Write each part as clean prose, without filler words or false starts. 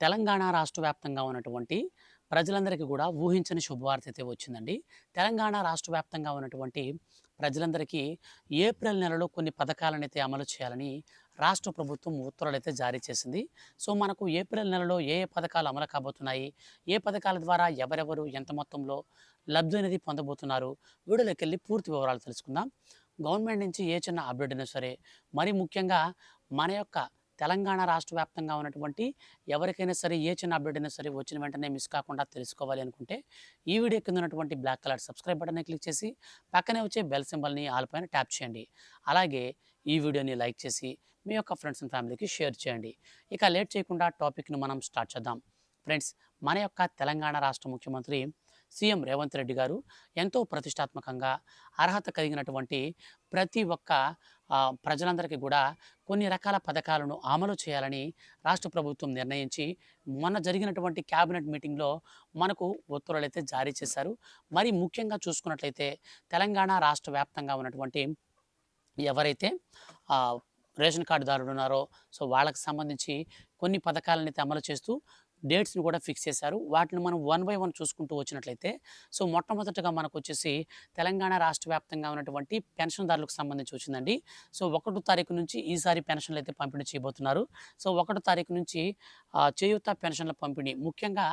తెలంగాణ రాష్ట్ర వ్యాప్తంగా ఉన్నటువంటి ప్రజలందరికీ కూడా ఊహించని శుభవార్త అయితే వచ్చిందండి. తెలంగాణ రాష్ట్ర వ్యాప్తంగా ఉన్నటువంటి ప్రజలందరికీ ఏప్రిల్ నెలలో కొన్ని పథకాలనైతే అమలు చేయాలని రాష్ట్ర ప్రభుత్వం ఉత్తర్వులైతే జారీ చేసింది. సో, మనకు ఏప్రిల్ నెలలో ఏ ఏ పథకాలు అమలు కాబోతున్నాయి? ఏ పథకాల ద్వారా ఎవరెవరు ఎంత మొత్తంలో లబ్ధి అనేది పొందబోతున్నారు? వీడియోలోకెళ్ళి పూర్తి వివరాలు తెలుసుకుందాం. గవర్నమెంట్ నుంచి ఏ చిన్న అప్డేట్ అయినా సరే, మరి ముఖ్యంగా మన యొక్క తెలంగాణ రాష్ట్ర వ్యాప్తంగా ఉన్నటువంటి ఎవరికైనా సరే ఏ చిన్న అప్డేట్ అయినా సరే వచ్చిన వెంటనే మిస్ కాకుండా తెలుసుకోవాలి అనుకుంటే ఈ వీడియో కింద ఉన్నటువంటి బ్లాక్ కలర్ సబ్స్క్రైబ్ బటన్ని క్లిక్ చేసి పక్కనే వచ్చే బెల్ సింబల్ని ఆల్ పైన ట్యాప్ చేయండి. అలాగే ఈ వీడియోని లైక్ చేసి మీ యొక్క ఫ్రెండ్స్ అండ్ ఫ్యామిలీకి షేర్ చేయండి. ఇక లేట్ చేయకుండా టాపిక్ను మనం స్టార్ట్ చేద్దాం. ఫ్రెండ్స్, మన యొక్క తెలంగాణ రాష్ట్ర ముఖ్యమంత్రి సీఎం రేవంత్ రెడ్డి గారు ఎంతో ప్రతిష్టాత్మకంగా అర్హత కలిగినటువంటి ప్రతి ఒక్క ప్రజలందరికీ కూడా కొన్ని రకాల పథకాలను అమలు చేయాలని రాష్ట్ర ప్రభుత్వం నిర్ణయించి మొన్న జరిగినటువంటి క్యాబినెట్ మీటింగ్లో మనకు ఉత్తర్వులు అయితే జారీ చేశారు. మరి ముఖ్యంగా చూసుకున్నట్లయితే తెలంగాణ రాష్ట్ర వ్యాప్తంగా ఉన్నటువంటి ఎవరైతే ఆ, రేషన్ కార్డుదారులు ఉన్నారో సో వాళ్ళకి సంబంధించి కొన్ని పథకాలను అయితే అమలు చేస్తూ డేట్స్ని కూడా ఫిక్స్ చేశారు. వాటిని మనం వన్ బై వన్ చూసుకుంటూ వచ్చినట్లయితే సో మొట్టమొదటగా మనకు వచ్చేసి తెలంగాణ రాష్ట్ర వ్యాప్తంగా ఉన్నటువంటి పెన్షన్దారులకు సంబంధించి వచ్చిందండి. సో 1 తారీఖు నుంచి ఈసారి పెన్షన్లు అయితే పంపిణీ చేయబోతున్నారు. సో 1 తారీఖు నుంచి చేయూత పెన్షన్ల పంపిణీ ముఖ్యంగా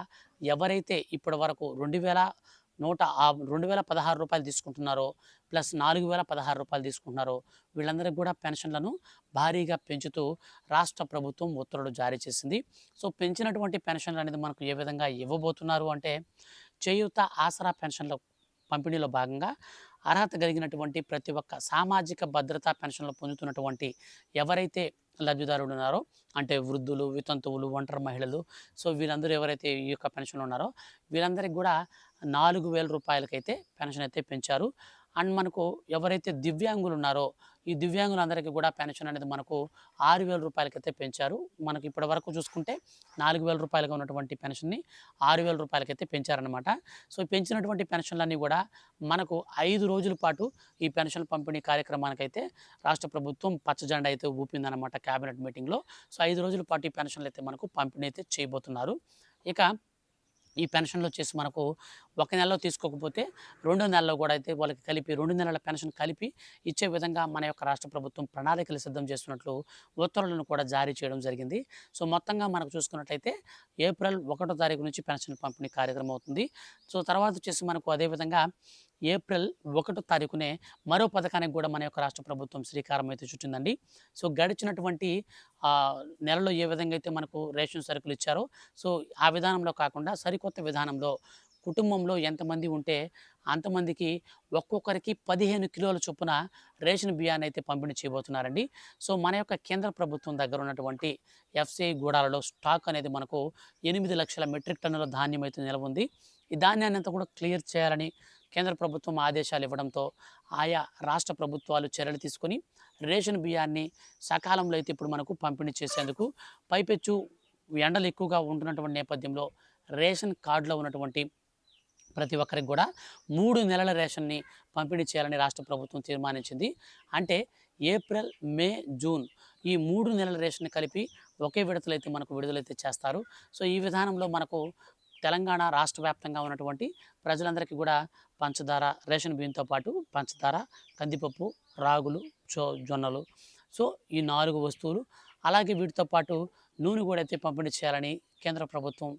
ఎవరైతే ఇప్పటి వరకు 2016 రూపాయలు తీసుకుంటున్నారో ప్లస్ 4016 రూపాయలు తీసుకుంటున్నారో వీళ్ళందరికీ కూడా పెన్షన్లను భారీగా పెంచుతూ రాష్ట్ర ప్రభుత్వం ఉత్తర్వులు జారీ చేసింది. సో పెంచినటువంటి పెన్షన్లు అనేది మనకు ఏ విధంగా ఇవ్వబోతున్నారు అంటే చేయూత ఆసరా పెన్షన్ల పంపిణీలో భాగంగా అర్హత కలిగినటువంటి ప్రతి ఒక్క సామాజిక భద్రతా పెన్షన్లు పొందుతున్నటువంటి ఎవరైతే లబ్ధిదారులు ఉన్నారో అంటే వృద్ధులు, వితంతువులు, ఒంటరి మహిళలు సో వీళ్ళందరూ ఎవరైతే ఈ యొక్క పెన్షన్లు ఉన్నారో వీళ్ళందరికీ కూడా 4000 రూపాయలకైతే పెన్షన్ అయితే పెంచారు. అండ్ మనకు ఎవరైతే దివ్యాంగులు ఉన్నారో ఈ దివ్యాంగులందరికీ కూడా పెన్షన్ అనేది మనకు 6000 రూపాయలకైతే పెంచారు. మనకి ఇప్పటి వరకు చూసుకుంటే 4000 రూపాయలుగా ఉన్నటువంటి పెన్షన్ని 6000 రూపాయలకైతే పెంచారనమాట. సో పెంచినటువంటి పెన్షన్లన్నీ కూడా మనకు 5 రోజుల పాటు ఈ పెన్షన్ పంపిణీ కార్యక్రమానికైతే రాష్ట్ర ప్రభుత్వం పచ్చజెండా అయితే ఊపిందనమాట క్యాబినెట్ మీటింగ్లో. సో 5 రోజుల పాటు ఈ పెన్షన్లు అయితే మనకు పంపిణీ అయితే చేయబోతున్నారు. ఇక ఈ పెన్షన్లు వచ్చేసి మనకు ఒక నెలలో తీసుకోకపోతే 2 నెలల్లో కూడా అయితే వాళ్ళకి కలిపి 2 నెలల పెన్షన్ కలిపి ఇచ్చే విధంగా మన యొక్క రాష్ట్ర ప్రభుత్వం ప్రణాళికలు సిద్ధం చేస్తున్నట్లు ఉత్తర్వులను కూడా జారీ చేయడం జరిగింది. సో మొత్తంగా మనకు చూసుకున్నట్లయితే ఏప్రిల్ 1 తారీఖు నుంచి పెన్షన్ పంపిణీ కార్యక్రమం అవుతుంది. సో తర్వాత వచ్చేసి మనకు అదేవిధంగా ఏప్రిల్ 1 తారీఖునే మరో పథకానికి కూడా మన యొక్క రాష్ట్ర ప్రభుత్వం శ్రీకారం అయితే చుట్టిందండి. సో గడిచినటువంటి నెలలో ఏ విధంగా అయితే మనకు రేషన్ సరుకులు ఇచ్చారో సో ఆ విధానంలో కాకుండా సరికొత్త విధానంలో కుటుంబంలో ఎంతమంది ఉంటే అంతమందికి ఒక్కొక్కరికి 15 కిలోల చొప్పున రేషన్ బియ్యాన్ని అయితే పంపిణీ చేయబోతున్నారండి. సో మన యొక్క కేంద్ర ప్రభుత్వం దగ్గర ఉన్నటువంటి ఎఫ్సిఐ గూడాలలో స్టాక్ అనేది మనకు 8 లక్షల మెట్రిక్ టన్నుల ధాన్యం అయితే నిల్వ ఉంది. ఈ ధాన్యాన్ని అంతా కూడా క్లియర్ చేయాలని కేంద్ర ప్రభుత్వం ఆదేశాలు ఇవ్వడంతో ఆయా రాష్ట్ర ప్రభుత్వాలు చర్యలు తీసుకొని రేషన్ బియ్యాన్ని సకాలంలో అయితే ఇప్పుడు మనకు పంపిణీ చేసేందుకు పైపెచ్చు ఎండలు ఎక్కువగా ఉంటున్నటువంటి నేపథ్యంలో రేషన్ కార్డులో ఉన్నటువంటి ప్రతి ఒక్కరికి కూడా 3 నెలల రేషన్ని పంపిణీ చేయాలని రాష్ట్ర ప్రభుత్వం తీర్మానించింది. అంటే ఏప్రిల్, మే, జూన్ ఈ 3 నెలల రేషన్ కలిపి ఒకే విడతలో అయితే మనకు విడుదలైతే చేస్తారు. సో ఈ విధానంలో మనకు తెలంగాణ రాష్ట్ర వ్యాప్తంగా ఉన్నటువంటి ప్రజలందరికీ కూడా పంచదార, రేషన్ బియ్యంతో పాటు పంచదార, కందిపప్పు, రాగులు, జొన్నలు సో ఈ 4 వస్తువులు అలాగే వీటితో పాటు నూనె కూడా అయితే పంపిణీ చేయాలని కేంద్ర ప్రభుత్వం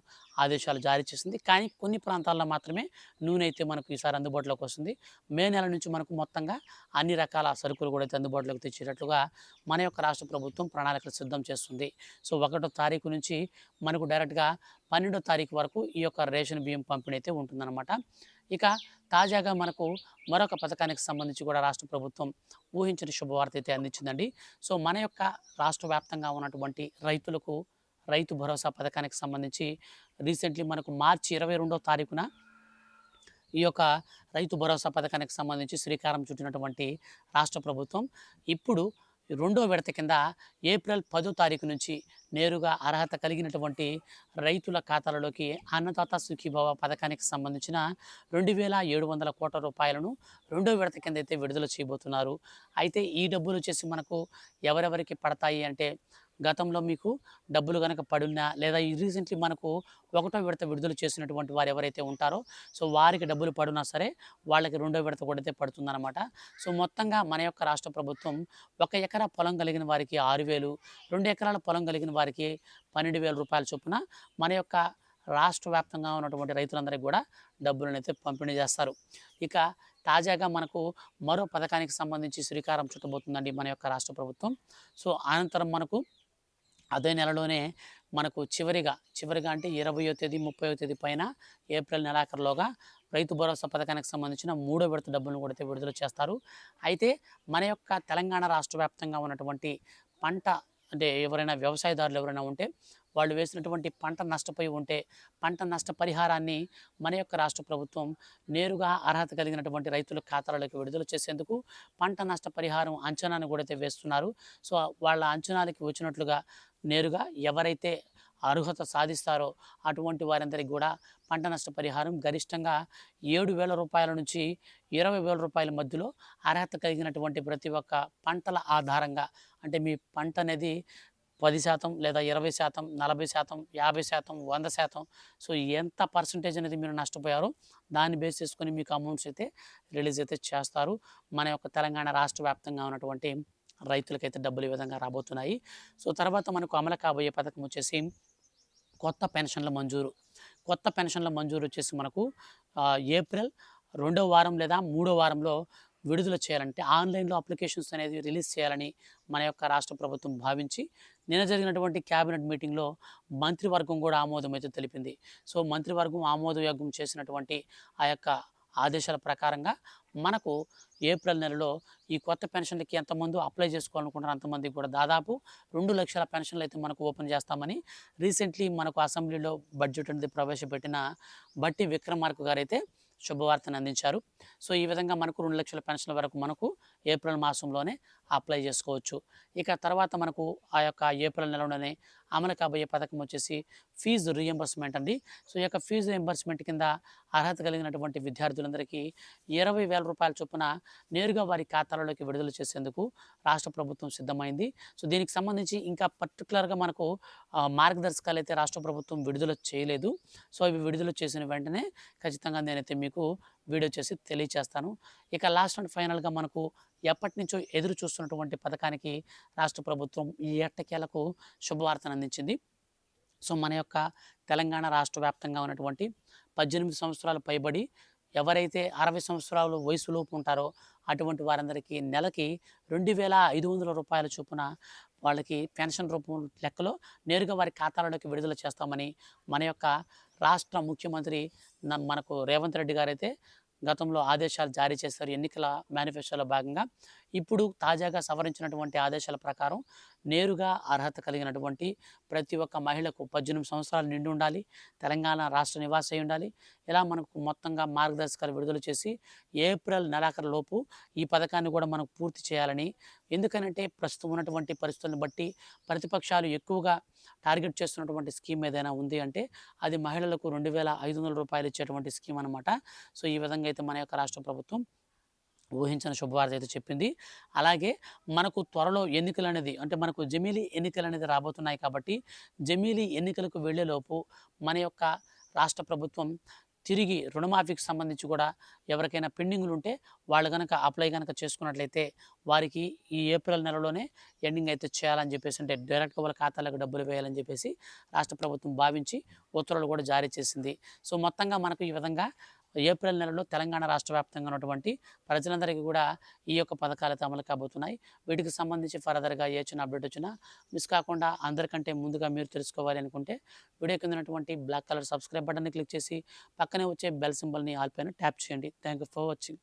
ఆదేశాలు జారీ చేసింది. కానీ కొన్ని ప్రాంతాల్లో మాత్రమే నూనె అయితే మనకు ఈసారి అందుబాటులోకి వస్తుంది. మే నెల నుంచి మనకు మొత్తంగా అన్ని రకాల సరుకులు కూడా అయితే అందుబాటులోకి తెచ్చేటట్లుగా మన యొక్క రాష్ట్ర ప్రభుత్వం ప్రణాళికలు సిద్ధం చేస్తుంది. సో 1 తారీఖు నుంచి మనకు డైరెక్ట్గా 12 తారీఖు వరకు ఈ యొక్క రేషన్ బియ్యం పంపిణీ అయితే ఉంటుందన్నమాట. ఇక తాజాగా మనకు మరొక పథకానికి సంబంధించి కూడా రాష్ట్ర ప్రభుత్వం ఊహించని శుభవార్త అయితే అందించిందండి. సో మన యొక్క రాష్ట్ర వ్యాప్తంగా ఉన్నటువంటి రైతులకు రైతు భరోసా పథకానికి సంబంధించి రీసెంట్లీ మనకు మార్చి 22వ తారీఖున ఈ యొక్క రైతు భరోసా పథకానికి సంబంధించి శ్రీకారం చుట్టినటువంటి రాష్ట్ర ప్రభుత్వం ఇప్పుడు రెండో విడత కింద ఏప్రిల్ 10వ తారీఖు నుంచి నేరుగా అర్హత కలిగినటువంటి రైతుల ఖాతాలలోకి అన్నదాత సుఖీభవ పథకానికి సంబంధించిన 2700 కోట్ల రూపాయలను రెండో విడత కింద అయితే విడుదల చేయబోతున్నారు. అయితే ఈ డబ్బులు వచ్చేసి మనకు ఎవరెవరికి పడతాయి అంటే గతంలో మీకు డబ్బులు గనక పడున్నా లేదా ఈ రీసెంట్లీ మనకు ఒకటో విడత విడుదల చేసినటువంటి వారు ఎవరైతే ఉంటారో సో వారికి డబ్బులు పడున్నా సరే వాళ్ళకి రెండో విడత కూడా అయితే పడుతుందన్నమాట. సో మొత్తంగా మన యొక్క రాష్ట్ర ప్రభుత్వం 1 ఎకరా పొలం కలిగిన వారికి 6,000, 2 ఎకరాల పొలం కలిగిన వారికి 12,000 రూపాయల చొప్పున మన యొక్క రాష్ట్ర వ్యాప్తంగా ఉన్నటువంటి రైతులందరికీ కూడా డబ్బులనైతే పంపిణీ చేస్తారు. ఇక తాజాగా మనకు మరో పథకానికి సంబంధించి శ్రీకారం చుట్టబోతుందండి మన యొక్క రాష్ట్ర ప్రభుత్వం. సో అనంతరం మనకు అదే నెలలోనే మనకు చివరిగా అంటే 20వ తేదీ, 30వ తేదీ పైన ఏప్రిల్ నెలాఖరులోగా రైతు భరోసా పథకానికి సంబంధించిన మూడో విడత డబ్బులను కూడా అయితే విడుదల చేస్తారు. అయితే మన యొక్క తెలంగాణ రాష్ట్ర వ్యాప్తంగా ఉన్నటువంటి పంట అంటే ఎవరైనా వ్యవసాయదారులు ఎవరైనా ఉంటే వాళ్ళు వేసినటువంటి పంట నష్టపోయి ఉంటే పంట నష్టపరిహారాన్ని మన యొక్క రాష్ట్ర ప్రభుత్వం నేరుగా అర్హత కలిగినటువంటి రైతుల ఖాతాలలోకి విడుదల చేసేందుకు పంట నష్టపరిహారం అంచనాను కూడా అయితే వేస్తున్నారు. సో వాళ్ళ అంచనాలకి వచ్చినట్లుగా నేరుగా ఎవరైతే అర్హత సాధిస్తారో అటువంటి వారందరికీ కూడా పంట నష్టపరిహారం గరిష్టంగా 7,000 రూపాయల నుంచి 20,000 రూపాయల మధ్యలో అర్హత కలిగినటువంటి ప్రతి ఒక్క పంటల ఆధారంగా అంటే మీ పంట అనేది 10% లేదా 20%, 40%, 50%, 100%. సో ఎంత పర్సంటేజ్ అనేది మీరు నష్టపోయారో దాన్ని బేస్ చేసుకొని మీకు అమౌంట్స్ అయితే రిలీజ్ అయితే చేస్తారు. మన యొక్క తెలంగాణ రాష్ట్ర వ్యాప్తంగా ఉన్నటువంటి రైతులకైతే డబ్బులు ఈ విధంగా రాబోతున్నాయి. సో తర్వాత మనకు అమలు కాబోయే పథకం వచ్చేసి కొత్త పెన్షన్ల మంజూరు. కొత్త పెన్షన్ల మంజూరు వచ్చేసి మనకు ఏప్రిల్ 2వ వారం లేదా 3వ వారంలో విడుదల చేయాలంటే ఆన్లైన్లో అప్లికేషన్స్ అనేది రిలీజ్ చేయాలని మన యొక్క రాష్ట్ర ప్రభుత్వం భావించి నిన్న జరిగినటువంటి క్యాబినెట్ మీటింగ్లో మంత్రివర్గం కూడా ఆమోదం అయితే తెలిపింది. సో మంత్రివర్గం ఆమోదయోగ్యం చేసినటువంటి ఆ యొక్క ఆదేశాల ప్రకారంగా మనకు ఏప్రిల్ నెలలో ఈ కొత్త పెన్షన్లకి ఎంతమంది అప్లై చేసుకోవాలనుకుంటారో అంతమందికి కూడా దాదాపు 2 లక్షల పెన్షన్లు అయితే మనకు ఓపెన్ చేస్తామని రీసెంట్లీ మనకు అసెంబ్లీలో బడ్జెట్ అనేది ప్రవేశపెట్టిన బట్టి విక్రమార్క గారు అయితే శుభవార్తను అందించారు. సో ఈ విధంగా మనకు 2 లక్షల పెన్షన్ల వరకు మనకు ఏప్రిల్ మాసంలోనే అప్లై చేసుకోవచ్చు. ఇక తర్వాత మనకు ఆ యొక్క ఏప్రిల్ నెలలోనే అమలు కాబోయే పథకం వచ్చేసి ఫీజు రీఎంబర్స్మెంట్ అండి. సో ఈ యొక్క ఫీజు రీఎంబర్స్మెంట్ కింద అర్హత కలిగినటువంటి విద్యార్థులందరికీ 20,000 రూపాయల చొప్పున నేరుగా వారి ఖాతాలలోకి విడుదల చేసేందుకు రాష్ట్ర ప్రభుత్వం సిద్ధమైంది. సో దీనికి సంబంధించి ఇంకా పర్టికులర్గా మనకు మార్గదర్శకాలు అయితే రాష్ట్ర ప్రభుత్వం విడుదల చేయలేదు. సో ఇవి విడుదల చేసిన వెంటనే ఖచ్చితంగా నేనైతే మీకు వీడియో చేసి తెలియచేస్తాను. ఇక లాస్ట్ అండ్ ఫైనల్గా మనకు ఎప్పటి నుంచో ఎదురు చూస్తున్నటువంటి పథకానికి రాష్ట్ర ప్రభుత్వం ఈ ఎట్టకేలకు శుభవార్తను అందించింది. సో మన యొక్క తెలంగాణ రాష్ట్ర వ్యాప్తంగా ఉన్నటువంటి 18 సంవత్సరాలు పైబడి ఎవరైతే 60 సంవత్సరాల వయసులోపు ఉంటారో అటువంటి వారందరికీ నెలకి 2,500 రూపాయల చొప్పున వాళ్ళకి పెన్షన్ రూపం లెక్కలో నేరుగా వారి ఖాతాలలోకి విడుదల చేస్తామని మన యొక్క రాష్ట్ర ముఖ్యమంత్రి మనకు రేవంత్ రెడ్డి గారైతే గతంలో ఆదేశాలు జారీ చేశారు ఎన్నికల మేనిఫెస్టోలో భాగంగా. ఇప్పుడు తాజాగా సవరించినటువంటి ఆదేశాల ప్రకారం నేరుగా అర్హత కలిగినటువంటి ప్రతి ఒక్క మహిళకు 18 సంవత్సరాలు నిండి ఉండాలి, తెలంగాణ రాష్ట్ర నివాసి అయి ఉండాలి. ఇలా మనకు మొత్తంగా మార్గదర్శకాలు విడుదల చేసి ఏప్రిల్ నెలాఖరు లోపు ఈ పథకాన్ని కూడా మనకు పూర్తి చేయాలని. ఎందుకనంటే ప్రస్తుతం ఉన్నటువంటి పరిస్థితులను బట్టి ప్రతిపక్షాలు ఎక్కువగా టార్గెట్ చేస్తున్నటువంటి స్కీమ్ ఏదైనా ఉంది అంటే అది మహిళలకు 2,500 రూపాయలు ఇచ్చేటువంటి స్కీమ్ అనమాట. సో ఈ విధంగా అయితే మన యొక్క రాష్ట్ర ప్రభుత్వం ఊహించిన శుభవార్త అయితే చెప్పింది. అలాగే మనకు త్వరలో ఎన్నికలు అనేది అంటే మనకు జమీలీ ఎన్నికలు అనేది రాబోతున్నాయి కాబట్టి జమీలీ ఎన్నికలకు వెళ్ళేలోపు మన యొక్క రాష్ట్ర ప్రభుత్వం తిరిగి రుణమాఫీకి సంబంధించి కూడా ఎవరికైనా పెండింగ్లు ఉంటే వాళ్ళు కనుక అప్లై కనుక చేసుకున్నట్లయితే వారికి ఈ ఏప్రిల్ నెలలోనే ఎండింగ్ అయితే చేయాలని చెప్పేసి అంటే డైరెక్ట్గా వాళ్ళ ఖాతాలకు డబ్బులు వేయాలని చెప్పేసి రాష్ట్ర ప్రభుత్వం భావించి ఉత్తర్వులు కూడా జారీ చేసింది. సో మొత్తంగా మనకు ఈ విధంగా ఏప్రిల్ నెలలో తెలంగాణ రాష్ట్ర వ్యాప్తంగా ఉన్నటువంటి ప్రజలందరికీ కూడా ఈ యొక్క పథకాలతో అమలు కాబోతున్నాయి. వీటికి సంబంధించి ఫర్దర్గా ఏ చిన్న అప్డేట్ వచ్చినా మిస్ కాకుండా అందరికంటే ముందుగా మీరు తెలుసుకోవాలి అనుకుంటే వీడియో కింద ఉన్నటువంటి బ్లాక్ కలర్ సబ్స్క్రైబ్ బటన్ని క్లిక్ చేసి పక్కనే వచ్చే బెల్ సింబల్ని ఆల్ పైన ట్యాప్ చేయండి. Thank you for watching.